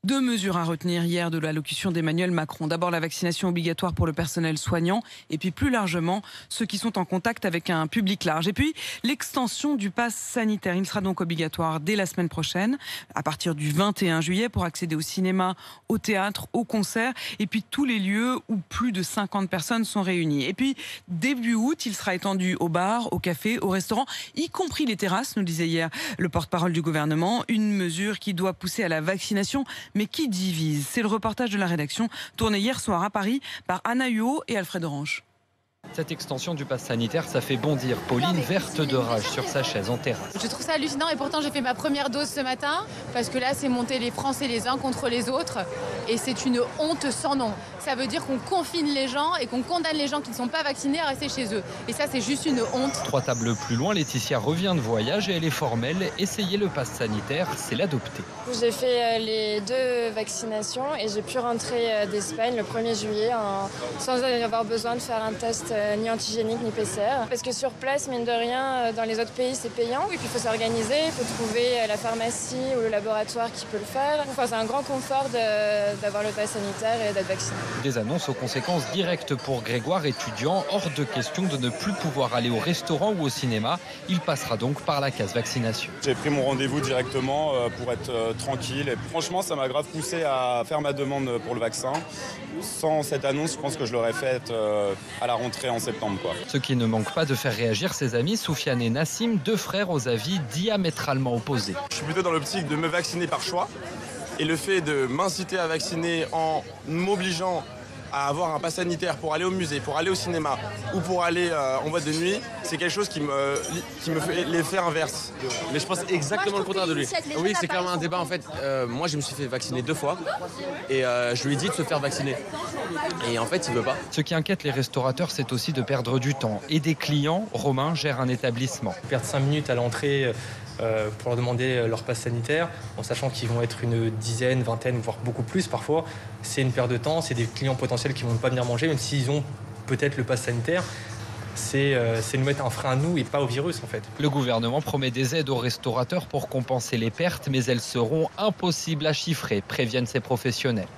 Deux mesures à retenir hier de l'allocution d'Emmanuel Macron. D'abord la vaccination obligatoire pour le personnel soignant et puis plus largement ceux qui sont en contact avec un public large. Et puis l'extension du pass sanitaire. Il sera donc obligatoire dès la semaine prochaine, à partir du 21 juillet pour accéder au cinéma, au théâtre, aux concerts et puis tous les lieux où plus de 50 personnes sont réunies. Et puis début août, il sera étendu aux bars, aux cafés, aux restaurants, y compris les terrasses, nous disait hier le porte-parole du gouvernement. Une mesure qui doit pousser à la vaccination, mais qui divise. C'est le reportage de la rédaction tourné hier soir à Paris par Anna Huot et Alfred Orange. Cette extension du pass sanitaire, ça fait bondir Pauline, verte de rage sur sa chaise en terrasse. Je trouve ça hallucinant et pourtant j'ai fait ma première dose ce matin parce que là c'est monter les Français les uns contre les autres et c'est une honte sans nom. Ça veut dire qu'on confine les gens et qu'on condamne les gens qui ne sont pas vaccinés à rester chez eux. Et ça c'est juste une honte. 3 tables plus loin, Laetitia revient de voyage et elle est formelle. Essayer le pass sanitaire, c'est l'adopter. J'ai fait les 2 vaccinations et j'ai pu rentrer d'Espagne le 1er juillet sans avoir besoin de faire un test ni antigénique ni PCR. Parce que sur place, mine de rien, dans les autres pays, c'est payant. Et puis il faut s'organiser, il faut trouver la pharmacie ou le laboratoire qui peut le faire. Enfin, c'est un grand confort d'avoir le pass sanitaire et d'être vacciné. Des annonces aux conséquences directes pour Grégoire, étudiant. Hors de question de ne plus pouvoir aller au restaurant ou au cinéma. Il passera donc par la case vaccination. J'ai pris mon rendez-vous directement pour être tranquille. Et franchement, ça m'a grave poussé à faire ma demande pour le vaccin. Sans cette annonce, je pense que je l'aurais faite à la rentrée en septembre. Ce qui ne manque pas de faire réagir ses amis, Soufiane et Nassim, 2 frères aux avis diamétralement opposés. Je suis plutôt dans l'optique de me vacciner par choix. Et le fait de m'inciter à vacciner en m'obligeant à avoir un pass sanitaire pour aller au musée, pour aller au cinéma ou pour aller en boîte de nuit, c'est quelque chose qui me fait l'effet inverse. Mais je pense exactement le contraire de lui. Oui, c'est clairement un débat en fait. Moi, je me suis fait vacciner 2 fois et je lui ai dit de se faire vacciner. Et en fait, il veut pas. Ce qui inquiète les restaurateurs, c'est aussi de perdre du temps. Et des clients, Romain gère un établissement. Perdre 5 minutes à l'entrée pour leur demander leur passe sanitaire, en sachant qu'ils vont être une dizaine, vingtaine, voire beaucoup plus parfois, c'est une perte de temps, c'est des clients potentiels qui ne vont pas venir manger, même s'ils ont peut-être le passe sanitaire. C'est nous mettre un frein à nous et pas au virus en fait. Le gouvernement promet des aides aux restaurateurs pour compenser les pertes, mais elles seront impossibles à chiffrer, préviennent ces professionnels.